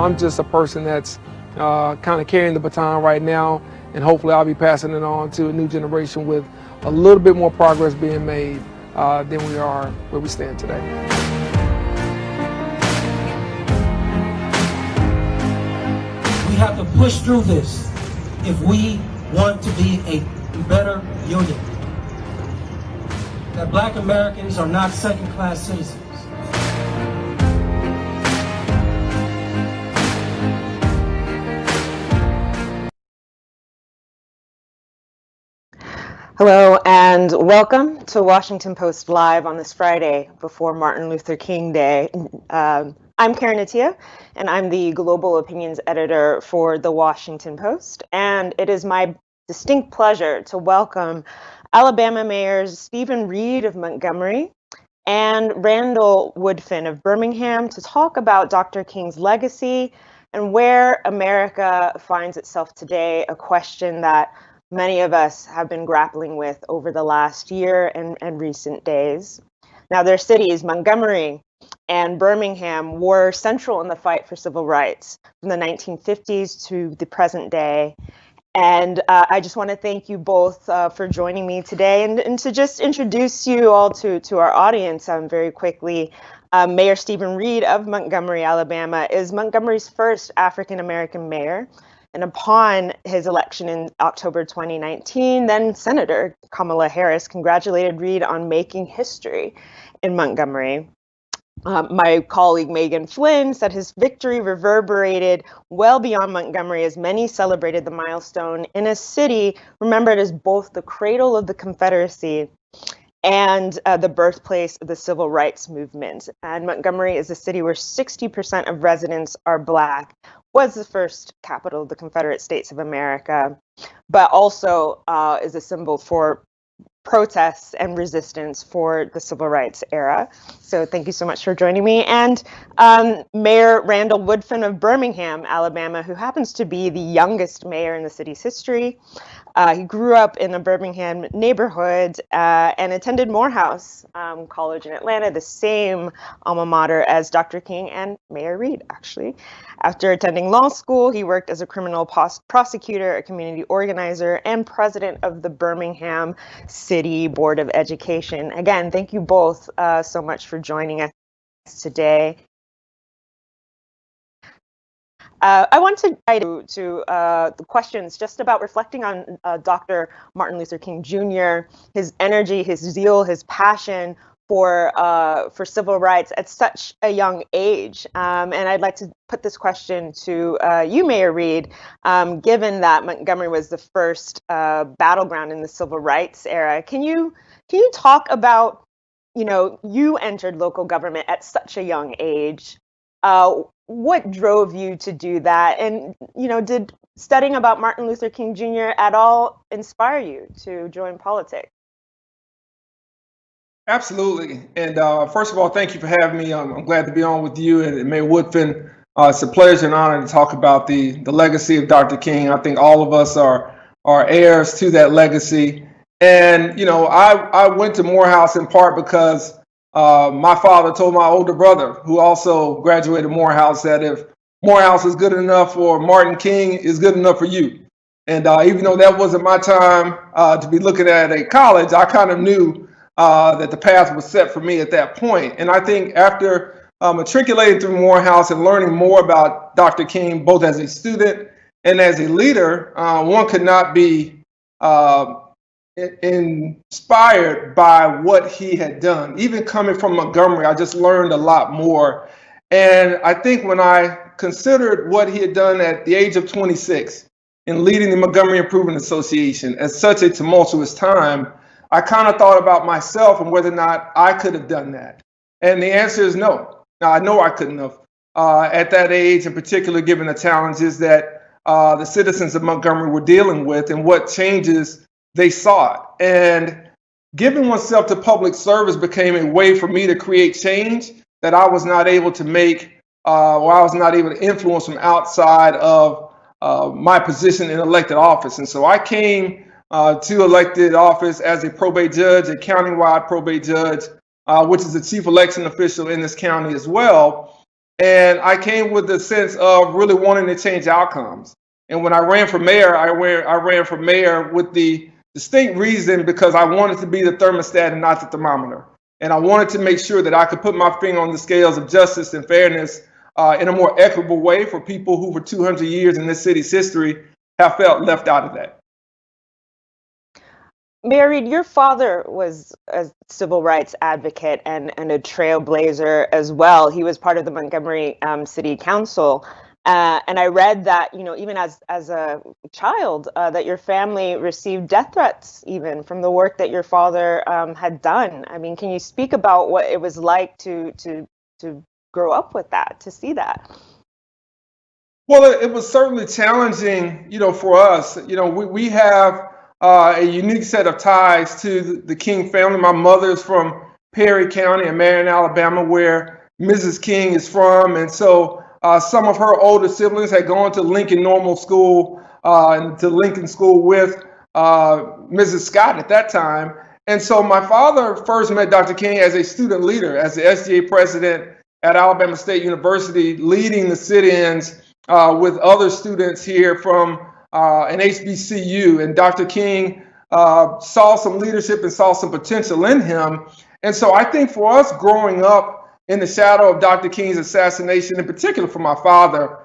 I'm just a person that's kind of carrying the baton right now, and hopefully I'll be passing it on to a new generation with a little bit more progress being made than we are where we stand today. We have to push through this if we want to be a better union. That Black Americans are not second-class citizens. Hello and welcome to Washington Post Live on this Friday before Martin Luther King Day. I'm Karen Attiah, and I'm the Global Opinions Editor for the Washington Post, and it is my distinct pleasure to welcome Alabama Mayors Stephen Reed of Montgomery and Randall Woodfin of Birmingham to talk about Dr. King's legacy and where America finds itself today, a question that many of us have been grappling with over the last year and recent days. Now, their cities, Montgomery and Birmingham, were central in the fight for civil rights from the 1950s to the present day. And I just want to thank you both for joining me today and to just introduce you all to our audience very quickly. Mayor Stephen Reed of Montgomery, Alabama, is Montgomery's first African-American mayor. And upon his election in October 2019, then Senator Kamala Harris congratulated Reed on making history in Montgomery. My colleague Megan Flynn said his victory reverberated well beyond Montgomery as many celebrated the milestone in a city remembered as both the cradle of the Confederacy and the birthplace of the civil rights movement. And Montgomery is a city where 60% of residents are Black, was the first capital of the Confederate States of America, but also is a symbol for protests and resistance for the civil rights era. So thank you so much for joining me. And Mayor Randall Woodfin of Birmingham, Alabama, who happens to be the youngest mayor in the city's history. He grew up in a Birmingham neighborhood and attended Morehouse College in Atlanta, the same alma mater as Dr. King and Mayor Reed, actually. After attending law school, he worked as a criminal prosecutor, a community organizer, and president of the Birmingham City Board of Education. Again, thank you both so much for joining us today. I want to dive to the questions just about reflecting on Dr. Martin Luther King Jr., his energy, his zeal, his passion for civil rights at such a young age. And I'd like to put this question to you, Mayor Reed, given that Montgomery was the first battleground in the civil rights era. Can you talk about, you entered local government at such a young age. What drove you to do that? And, did studying about Martin Luther King Jr. at all inspire you to join politics? Absolutely. And first of all, thank you for having me. I'm glad to be on with you and Mayor Woodfin. It's a pleasure and honor to talk about the legacy of Dr. King. I think all of us are heirs to that legacy. And, I went to Morehouse in part because my father told my older brother, who also graduated Morehouse, that if Morehouse is good enough for Martin King, is good enough for you. And even though that wasn't my time to be looking at a college, I kind of knew that the path was set for me at that point. And I think after matriculating through Morehouse and learning more about Dr. King, both as a student and as a leader, one could not be inspired by what he had done. Even coming from Montgomery, I just learned a lot more. And I think when I considered what he had done at the age of 26 in leading the Montgomery Improvement Association at such a tumultuous time, I kind of thought about myself and whether or not I could have done that. And the answer is no. Now, I know I couldn't have at that age, in particular, given the challenges that the citizens of Montgomery were dealing with and what changes they sought. And giving oneself to public service became a way for me to create change that I was not able to make, or I was not able to influence from outside of my position in elected office. And so I came to elected office as a probate judge, a countywide probate judge, which is the chief election official in this county as well. And I came with the sense of really wanting to change outcomes. And when I ran for mayor, I ran for mayor with the distinct reason because I wanted to be the thermostat and not the thermometer. And I wanted to make sure that I could put my finger on the scales of justice and fairness in a more equitable way for people who for 200 years in this city's history have felt left out of that. Mayor Reed, your father was a civil rights advocate and a trailblazer as well. He was part of the Montgomery City Council. And I read that, you know, even as a child, that your family received death threats even from the work that your father had done. I mean, can you speak about what it was like to grow up with that, to see that? Well, it was certainly challenging, you know, for us. You know, we have a unique set of ties to the King family. My mother's from Perry County in Marion, Alabama, where Mrs. King is from. And so some of her older siblings had gone to Lincoln Normal School and to Lincoln School with Mrs. Scott at that time. And so my father first met Dr. King as a student leader, as the SGA president at Alabama State University, leading the sit-ins with other students here from an HBCU. And Dr. King saw some leadership and saw some potential in him. And so I think for us growing up in the shadow of Dr. King's assassination, in particular for my father,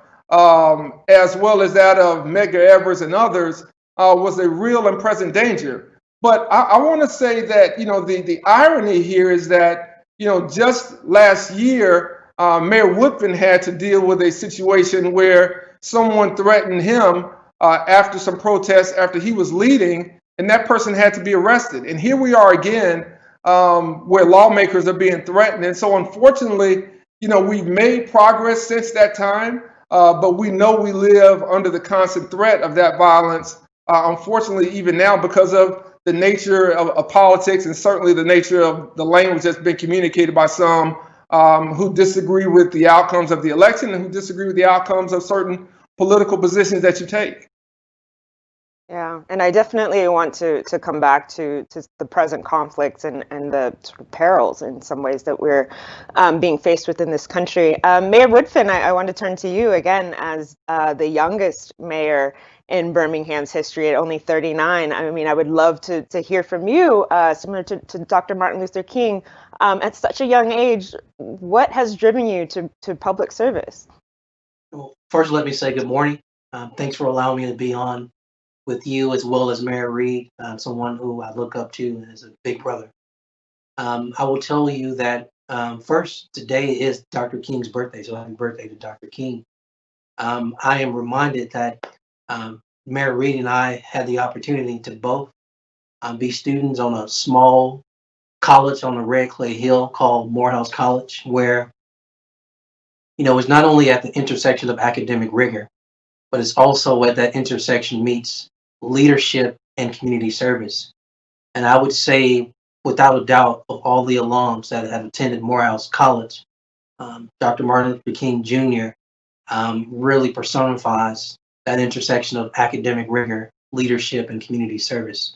as well as that of Medgar Evers and others, was a real and present danger. But I want to say that, you know, the irony here is that, you know, just last year, Mayor Woodfin had to deal with a situation where someone threatened him after some protests after he was leading, and that person had to be arrested. And here we are again, where lawmakers are being threatened. And so unfortunately, you know, we've made progress since that time, but we know we live under the constant threat of that violence, unfortunately, even now because of the nature of politics and certainly the nature of the language that's been communicated by some who disagree with the outcomes of the election and who disagree with the outcomes of certain political positions that you take. Yeah, and I definitely want to come back to the present conflicts and the sort of perils in some ways that we're being faced with in this country. Mayor Woodfin, I want to turn to you again as the youngest mayor in Birmingham's history at only 39. I mean, I would love to hear from you, similar to Dr. Martin Luther King, at such a young age. What has driven you to public service? Well, first, let me say good morning. Thanks for allowing me to be on with you as well as Mayor Reed, someone who I look up to as a big brother. I will tell you that first, today is Dr. King's birthday, so happy birthday to Dr. King. I am reminded that Mayor Reed and I had the opportunity to both be students on a small college on the Red Clay Hill called Morehouse College, where, you know, it's not only at the intersection of academic rigor, but it's also at that intersection meets leadership and community service. And I would say, without a doubt, of all the alums that have attended Morehouse College, Dr. Martin Luther King Jr. Really personifies that intersection of academic rigor, leadership, and community service.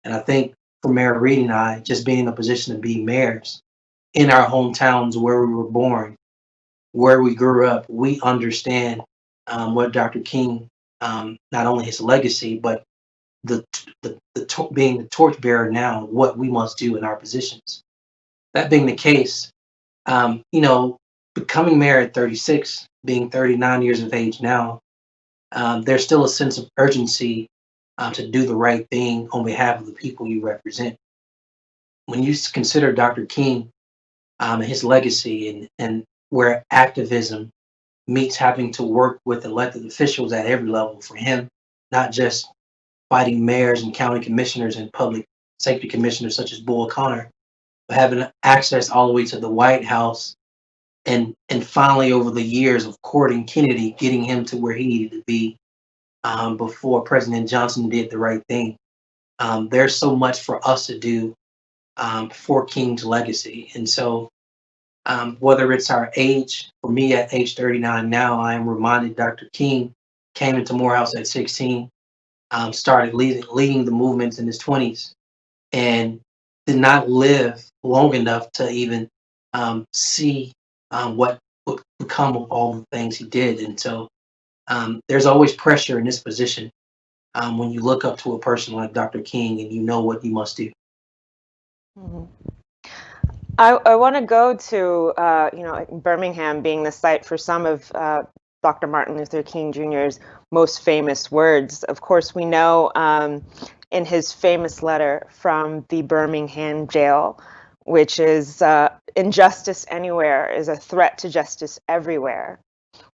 And I think for Mayor Reed and I, just being in a position to be mayors in our hometowns where we were born, where we grew up, we understand what Dr. King, not only his legacy, but being the torchbearer now, what we must do in our positions. That being the case, you know, becoming mayor at 36, being 39 years of age now, there's still a sense of urgency to do the right thing on behalf of the people you represent. When you consider Dr. King and his legacy and where activism meets having to work with elected officials at every level for him, not just fighting mayors and county commissioners and public safety commissioners such as Bull Connor, but having access all the way to the White House and finally over the years of courting Kennedy, getting him to where he needed to be before President Johnson did the right thing. There's so much for us to do for King's legacy. And so whether it's our age, for me at age 39 now, I am reminded Dr. King came into Morehouse at 16, started leading the movements in his 20s, and did not live long enough to even see what would become of all the things he did. And so there's always pressure in this position when you look up to a person like Dr. King and you know what you must do. Mhm. I want to go to, like Birmingham being the site for some of Dr. Martin Luther King Jr.'s most famous words. Of course, we know in his famous letter from the Birmingham jail, which is injustice anywhere is a threat to justice everywhere.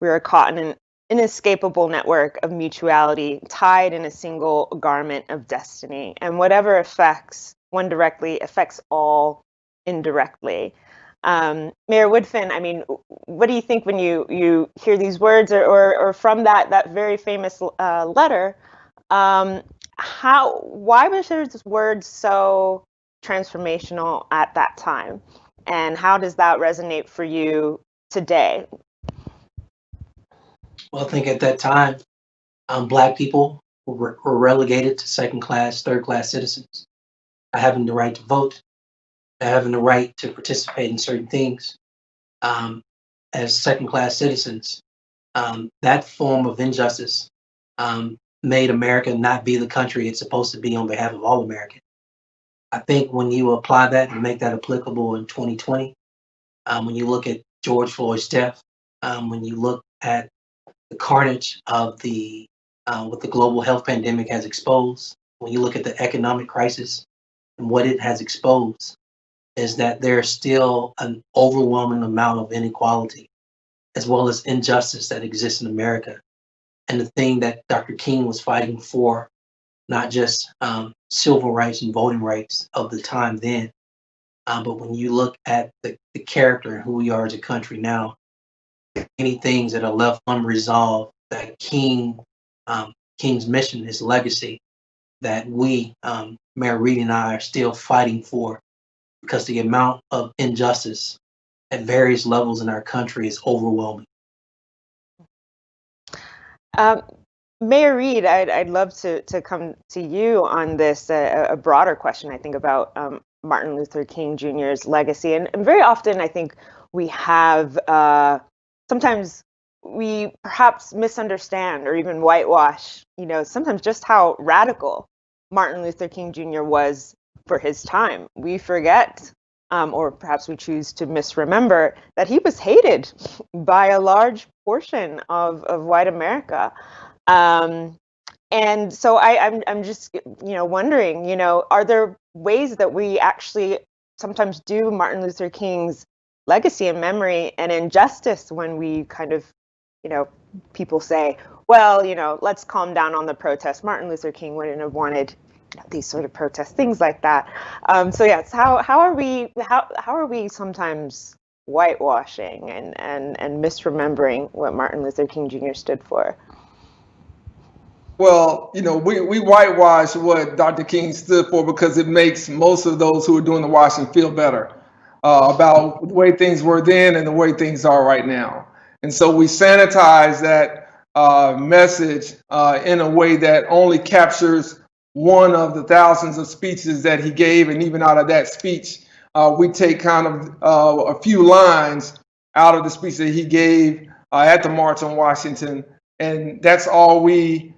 We are caught in an inescapable network of mutuality, tied in a single garment of destiny. And whatever affects one directly affects all indirectly. Mayor Woodfin, I mean, what do you think when you hear these words, or from that very famous letter? Why was those words so transformational at that time, and how does that resonate for you today? Well, I think at that time, Black people were relegated to second class, third class citizens, having the right to vote, having the right to participate in certain things as second class citizens. That form of injustice made America not be the country it's supposed to be on behalf of all Americans. I think when you apply that and make that applicable in 2020, when you look at George Floyd's death, when you look at the carnage of what the global health pandemic has exposed, when you look at the economic crisis and what it has exposed, is that there's still an overwhelming amount of inequality as well as injustice that exists in America. And the thing that Dr. King was fighting for, not just civil rights and voting rights of the time then, but when you look at the character and who we are as a country now, many things that are left unresolved, that King's mission, his legacy, that we, Mayor Reed and I, are still fighting for, because the amount of injustice at various levels in our country is overwhelming. Mayor Reed, I'd love to come to you on this, a broader question, I think, about Martin Luther King Jr.'s legacy. And very often, I think we have, sometimes we perhaps misunderstand or even whitewash, sometimes just how radical Martin Luther King Jr. was for his time. We forget, or perhaps we choose to misremember, that he was hated by a large portion of white America. And so I'm just, wondering, are there ways that we actually sometimes do Martin Luther King's legacy and memory and injustice when we kind of, people say, well, let's calm down on the protest. Martin Luther King wouldn't have wanted these sort of protests, things like that. So yes, how are we sometimes whitewashing and misremembering what Martin Luther King Jr. stood for? Well, we whitewash what Dr. King stood for because it makes most of those who are doing the washing feel better about the way things were then and the way things are right now. And so we sanitize that message in a way that only captures one of the thousands of speeches that he gave. And even out of that speech, we take kind of a few lines out of the speech that he gave at the March on Washington. And that's all we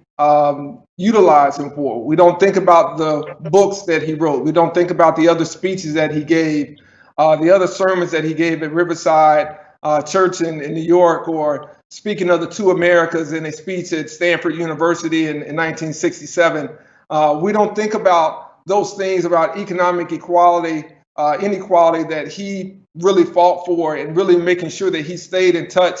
utilize him for. We don't think about the books that he wrote. We don't think about the other speeches that he gave, the other sermons that he gave at Riverside Church in New York, or speaking of the two Americas in a speech at Stanford University in 1967. We don't think about those things, about economic equality, inequality that he really fought for, and really making sure that he stayed in touch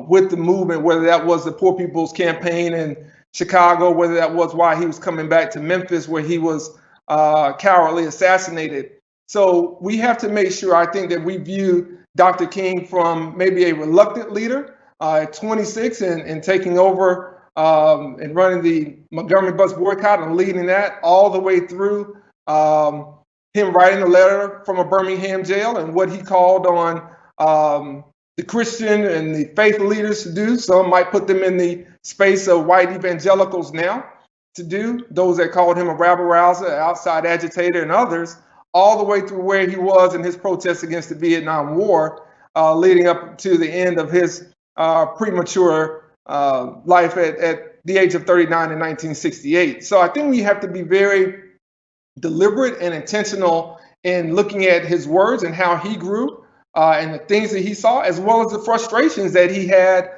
with the movement, whether that was the Poor People's Campaign in Chicago, whether that was why he was coming back to Memphis, where he was cowardly assassinated. So we have to make sure, I think, that we view Dr. King from maybe a reluctant leader at 26 and taking over and running the Montgomery bus boycott and leading that all the way through him writing a letter from a Birmingham jail and what he called on the Christian and the faith leaders to do. Some might put them in the space of white evangelicals now to do, those that called him a rabble-rouser, outside agitator, and others, all the way through where he was in his protests against the Vietnam War, leading up to the end of his premature life at the age of 39 in 1968. So I think we have to be very deliberate and intentional in looking at his words and how he grew and the things that he saw, as well as the frustrations that he had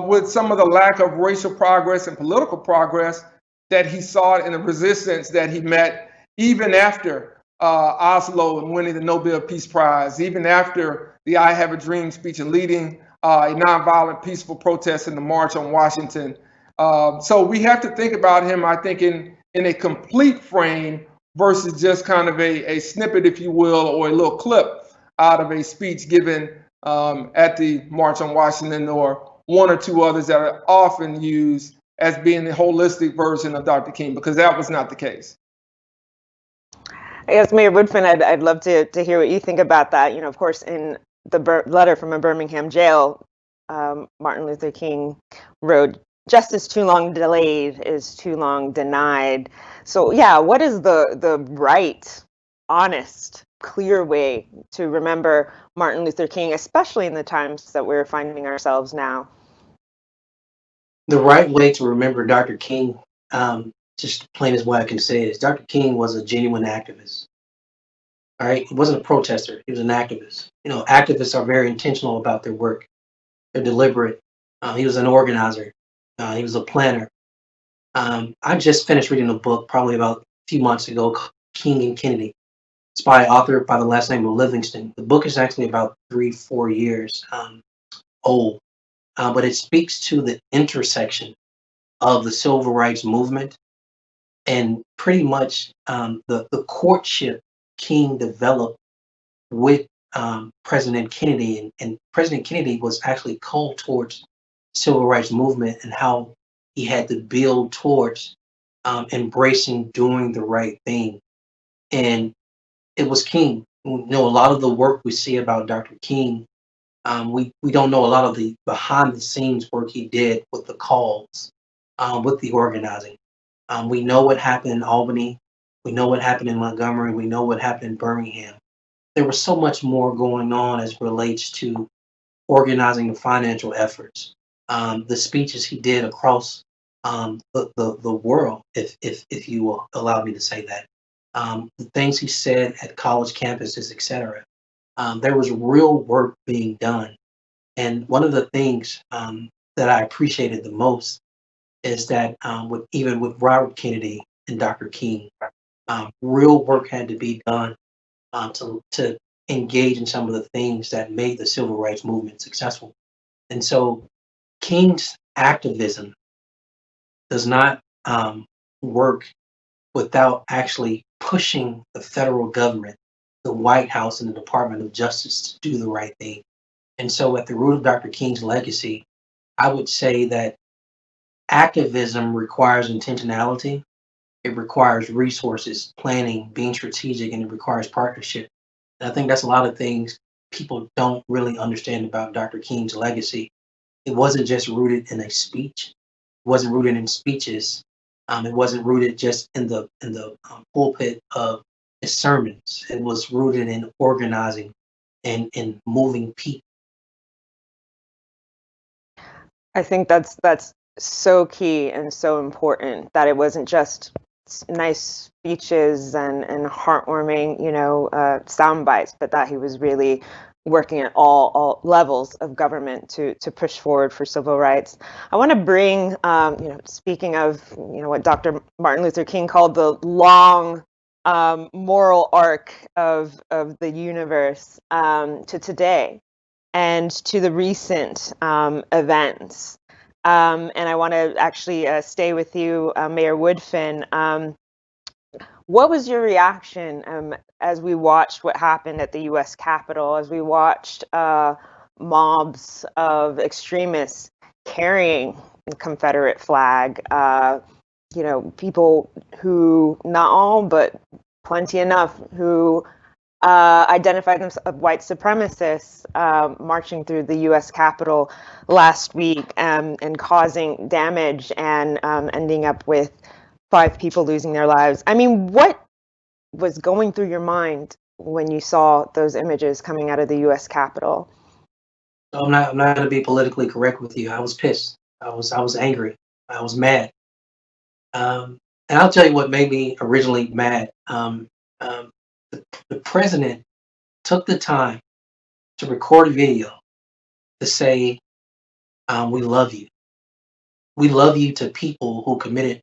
with some of the lack of racial progress and political progress that he saw and the resistance that he met even after Oslo and winning the Nobel Peace Prize, even after the I Have a Dream speech and leading a nonviolent peaceful protest in the March on Washington. So we have to think about him, I think, in a complete frame versus just kind of a snippet, if you will, or a little clip out of a speech given at the March on Washington, or one or two others that are often used as being the holistic version of Dr. King, because that was not the case. Yes, Mayor Woodfin, I'd love to hear what you think about that. You know, of course, in the letter from a Birmingham jail, Martin Luther King wrote, "Justice too long delayed is too long denied." So yeah, what is the right, honest, clear way to remember Martin Luther King, especially in the times that we're finding ourselves now? The right way to remember Dr. King, just plain as what I can say, is Dr. King was a genuine activist. All right, he wasn't a protester; he was an activist. You know, activists are very intentional about their work. They're deliberate. He was an organizer. He was a planner. I just finished reading a book probably about a few months ago called King and Kennedy. It's by an author by the last name of Livingston. The book is actually about 3-4 years old, but it speaks to the intersection of the civil rights movement and pretty much the courtship King developed with President Kennedy. And President Kennedy was actually called towards civil rights movement and how he had to build towards embracing doing the right thing. And it was King. You know, a lot of the work we see about Dr. King, we don't know a lot of the behind the scenes work he did with the calls, with the organizing. We know what happened in Albany. We know what happened in Montgomery. We know what happened in Birmingham. There was so much more going on as relates to organizing the financial efforts, the speeches he did across the world, if you will allow me to say that, the things he said at college campuses, etc. There was real work being done, and one of the things that I appreciated the most is that even with Robert Kennedy and Dr. King, real work had to be done to engage in some of the things that made the civil rights movement successful. And so King's activism does not work without actually pushing the federal government, the White House, and the Department of Justice to do the right thing. And so at the root of Dr. King's legacy, I would say that activism requires intentionality. It requires resources, planning, being strategic, and it requires partnership. And I think that's a lot of things people don't really understand about Dr. King's legacy. It wasn't just rooted in a speech. It wasn't rooted in speeches. It wasn't rooted just in the pulpit of his sermons. It was rooted in organizing and in moving people. I think that's so key and so important, that it wasn't just nice speeches and heartwarming, sound bites, but that he was really working at all levels of government to push forward for civil rights. I want to bring, speaking of, what Dr. Martin Luther King called the long moral arc of the universe, to today and to the recent events. And I want to actually stay with you, Mayor Woodfin. What was your reaction as we watched what happened at the U.S. Capitol, as we watched mobs of extremists carrying the Confederate flag? People who, not all, but plenty enough, who identified themselves as white supremacists, marching through the U.S. Capitol last week and causing damage and ending up with 5 people losing their lives. I mean, what was going through your mind when you saw those images coming out of the U.S. Capitol? I'm not going to be politically correct with you. I was pissed. I was angry. I was mad. And I'll tell you what made me originally mad. Um, the president took the time to record a video to say, "We love you. We love you" to people who committed,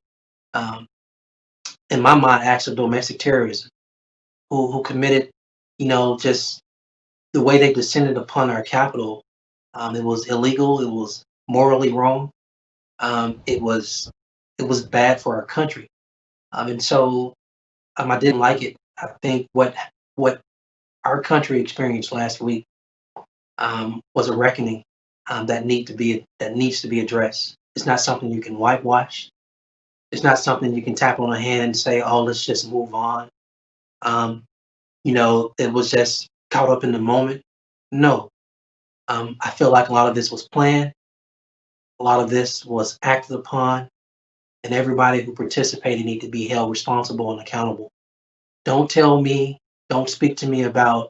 um, in my mind, acts of domestic terrorism, who committed, just the way they descended upon our capital. It was illegal. It was morally wrong. It was bad for our country. And so I didn't like it. I think what our country experienced last week was a reckoning that needs to be addressed. It's not something you can whitewash. It's not something you can tap on the hand and say, "Oh, let's just move on." Um, it was just caught up in the moment. No, I feel like a lot of this was planned. A lot of this was acted upon, and everybody who participated need to be held responsible and accountable. Don't tell me, don't speak to me about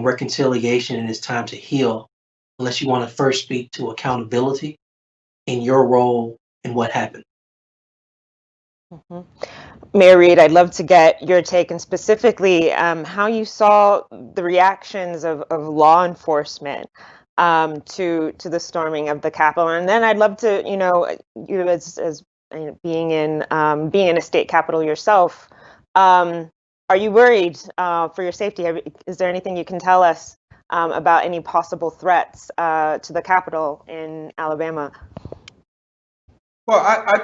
reconciliation and it's time to heal unless you want to first speak to accountability in your role in what happened. Mhm. Mayor Reed, I'd love to get your take, and specifically how you saw the reactions of law enforcement to the storming of the Capitol, and then I'd love to, you as being in a state capital yourself, are you worried for your safety? Is there anything you can tell us about any possible threats to the Capitol in Alabama? Well,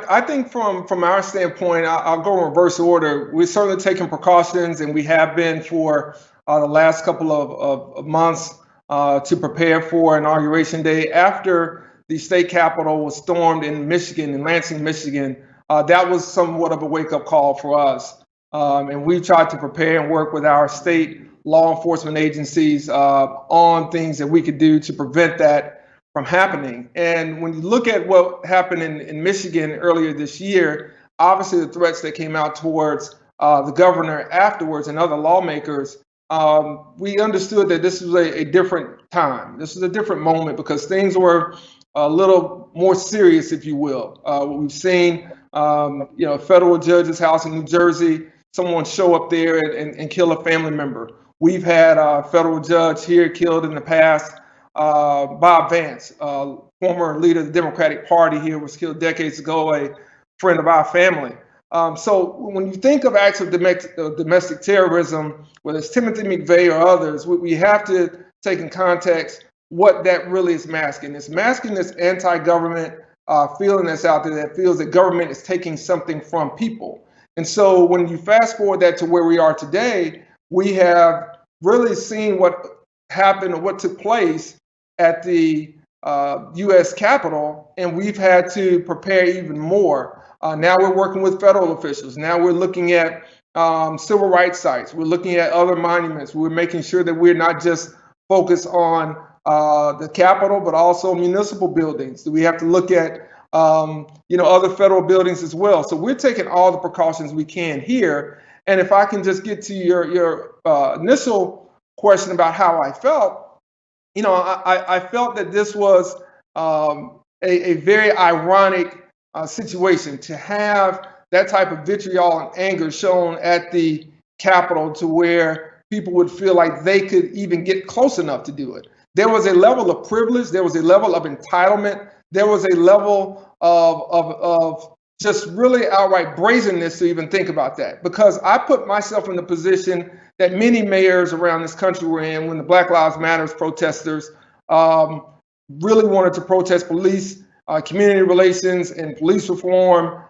I think from our standpoint, I'll go in reverse order. We're certainly taking precautions, and we have been for the last couple of months to prepare for Inauguration Day. After the state capitol was stormed in Michigan, in Lansing, Michigan, that was somewhat of a wake-up call for us. And we tried to prepare and work with our state law enforcement agencies on things that we could do to prevent that from happening. And when you look at what happened in Michigan earlier this year, obviously the threats that came out towards the governor afterwards and other lawmakers, we understood that this was a different time. This was a different moment because things were a little more serious, if you will. We've seen, a federal judge's house in New Jersey, someone show up there and kill a family member. We've had a federal judge here killed in the past. Bob Vance, former leader of the Democratic Party here, was killed decades ago, a friend of our family. So when you think of acts of domestic terrorism, whether it's Timothy McVeigh or others, we have to take in context what that really is masking. It's masking this anti-government feeling that's out there that feels that government is taking something from people. And so when you fast forward that to where we are today, we have really seen what happened or what took place at the U.S. Capitol, and we've had to prepare even more. Now we're working with federal officials. Now we're looking at civil rights sites. We're looking at other monuments. We're making sure that we're not just focused on the Capitol, but also municipal buildings. We have to look at other federal buildings as well. So we're taking all the precautions we can here. And if I can just get to your initial question about how I felt, I felt that this was a very ironic situation to have that type of vitriol and anger shown at the Capitol to where people would feel like they could even get close enough to do it. There was a level of privilege. There was a level of entitlement. There was a level of just really outright brazenness to even think about that, because I put myself in the position that many mayors around this country were in when the Black Lives Matter protesters really wanted to protest police, community relations, and police reform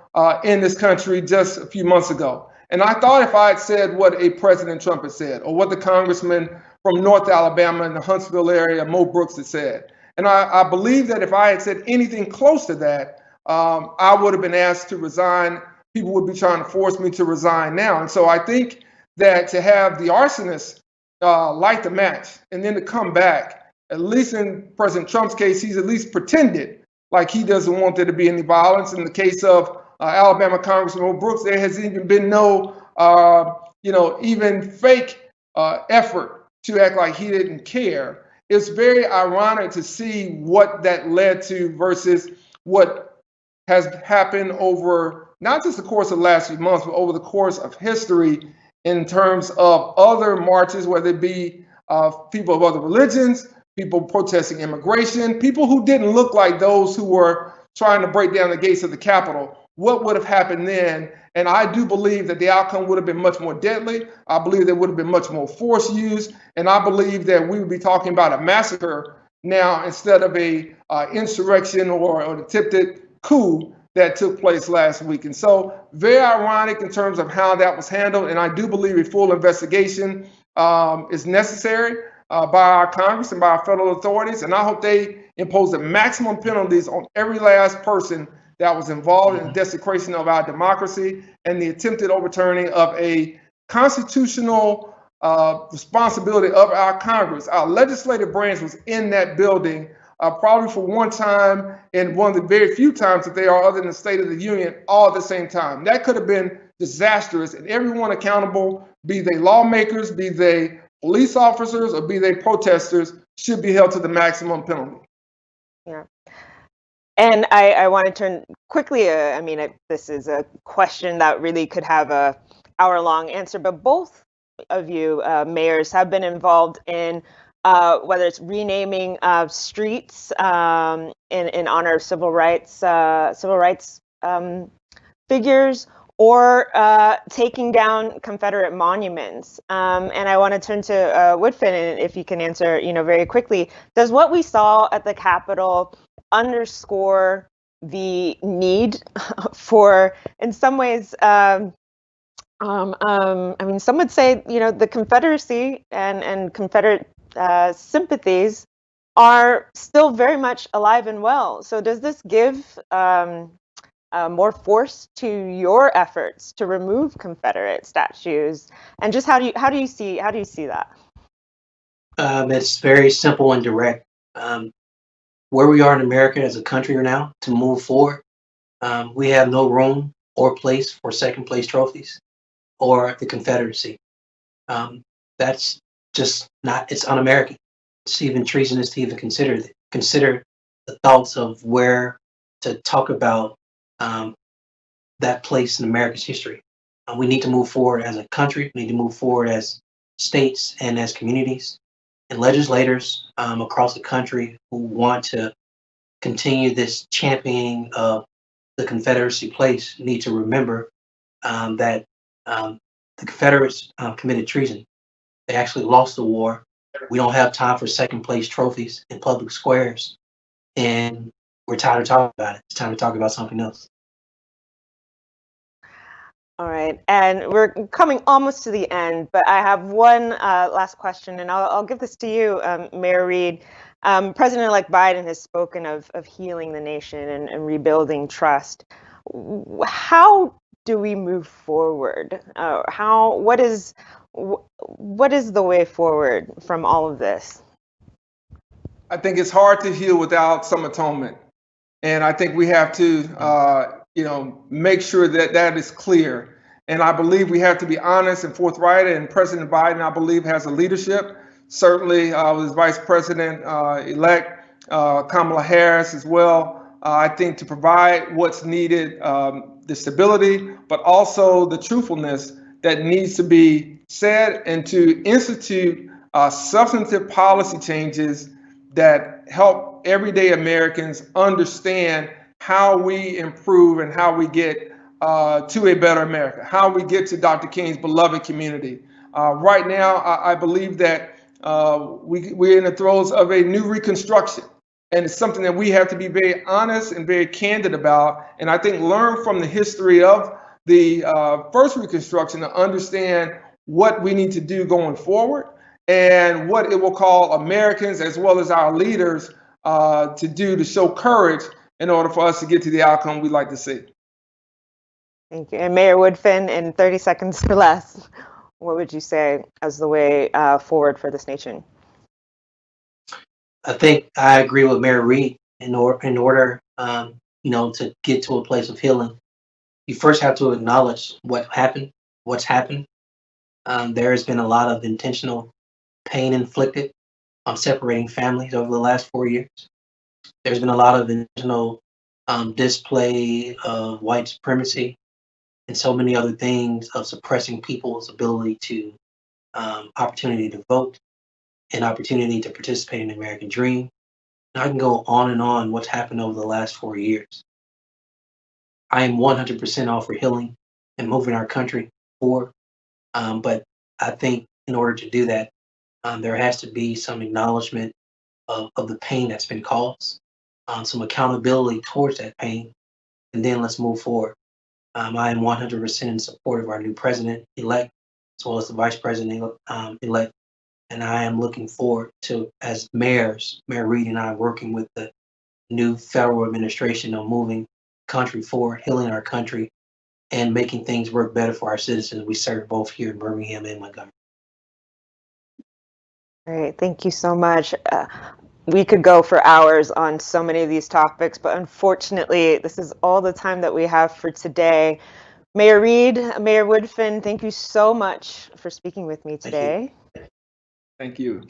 in this country just a few months ago. And I thought if I had said what a President Trump had said, or what the congressman from North Alabama in the Huntsville area, Mo Brooks, had said, and I believe that if I had said anything close to that, I would have been asked to resign. People would be trying to force me to resign now. And so I think that to have the arsonist light the match and then to come back, at least in President Trump's case, he's at least pretended like he doesn't want there to be any violence. In the case of Alabama Congressman Mo Brooks, there has even been no, even fake effort to act like he didn't care. it's very ironic to see what that led to versus what has happened over not just the course of the last few months, but over the course of history in terms of other marches, whether it be people of other religions, people protesting immigration, people who didn't look like those who were trying to break down the gates of the Capitol. What would have happened then? And I do believe that the outcome would have been much more deadly. I believe there would have been much more force used. And I believe that we would be talking about a massacre now instead of a insurrection or an attempted coup that took place last week. And so very ironic in terms of how that was handled. And I do believe a full investigation is necessary by our Congress and by our federal authorities. And I hope they impose the maximum penalties on every last person that was involved in the desecration of our democracy and the attempted overturning of a constitutional responsibility of our Congress. Our legislative branch was in that building probably for one time and one of the very few times that they are other than the State of the Union all at the same time. That could have been disastrous, and everyone accountable, be they lawmakers, be they police officers, or be they protesters, should be held to the maximum penalty. Yeah. And I want to turn quickly, this is a question that really could have a hour-long answer, but both of you mayors have been involved in whether it's renaming streets in honor of civil rights figures, or taking down Confederate monuments. And I want to turn to Woodfin, and if you can answer, very quickly, does what we saw at the Capitol underscore the need for, in some ways, some would say, the Confederacy and Confederate sympathies are still very much alive and well. So does this give more force to your efforts to remove Confederate statues? And just how do you see that? It's very simple and direct. Where we are in America as a country now, to move forward, we have no room or place for second place trophies or the Confederacy. That's just not, it's un-American. It's even treasonous to even consider the thoughts of where to talk about that place in America's history. We need to move forward as a country. We need to move forward as states and as communities. And legislators across the country who want to continue this championing of the Confederacy place need to remember that the Confederates committed treason. They actually lost the war. We don't have time for second place trophies in public squares. And we're tired of talking about it. It's time to talk about something else. All right, and we're coming almost to the end, but I have one last question, and I'll give this to you, Mayor Reed. President-elect Biden has spoken of healing the nation and rebuilding trust. How do we move forward? What is the way forward from all of this? I think it's hard to heal without some atonement, and I think we have to make sure that is clear. And I believe we have to be honest and forthright. And President Biden, I believe, has a leadership, certainly with his Vice President-elect Kamala Harris as well. I think to provide what's needed, the stability, but also the truthfulness that needs to be said, and to institute substantive policy changes that help everyday Americans understand how we improve and how we get to a better America, how we get to Dr. King's beloved community. Right now, I believe that we're in the throes of a new reconstruction, and it's something that we have to be very honest and very candid about, and I think learn from the history of the first Reconstruction to understand what we need to do going forward and what it will call Americans as well as our leaders to do to show courage in order for us to get to the outcome we'd like to see. Thank you. And Mayor Woodfin, in 30 seconds or less, what would you say as the way forward for this nation? I think I agree with Mayor Reed. In order, to get to a place of healing, you first have to acknowledge what's happened. There has been a lot of intentional pain inflicted separating families over the last 4 years. There's been a lot of intentional display of white supremacy and so many other things of suppressing people's ability to opportunity to vote and opportunity to participate in the American dream. And I can go on and on what's happened over the last 4 years. I am 100% all for healing and moving our country forward. But I think in order to do that, there has to be some acknowledgement of the pain that's been caused, some accountability towards that pain, and then let's move forward. I am 100% in support of our new president-elect, as well as the vice president-elect, and I am looking forward to, as mayors, Mayor Reed and I working with the new federal administration on moving the country forward, healing our country, and making things work better for our citizens we serve both here in Birmingham and Montgomery. Great, thank you so much. We could go for hours on so many of these topics, but unfortunately, this is all the time that we have for today. Mayor Reed, Mayor Woodfin, thank you so much for speaking with me today. Thank you.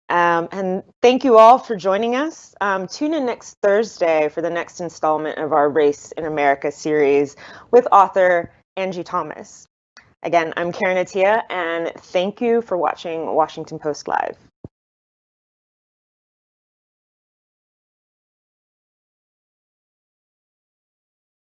And thank you all for joining us. Tune in next Thursday for the next installment of our Race in America series with author Angie Thomas. Again, I'm Karen Attiah, and thank you for watching Washington Post Live.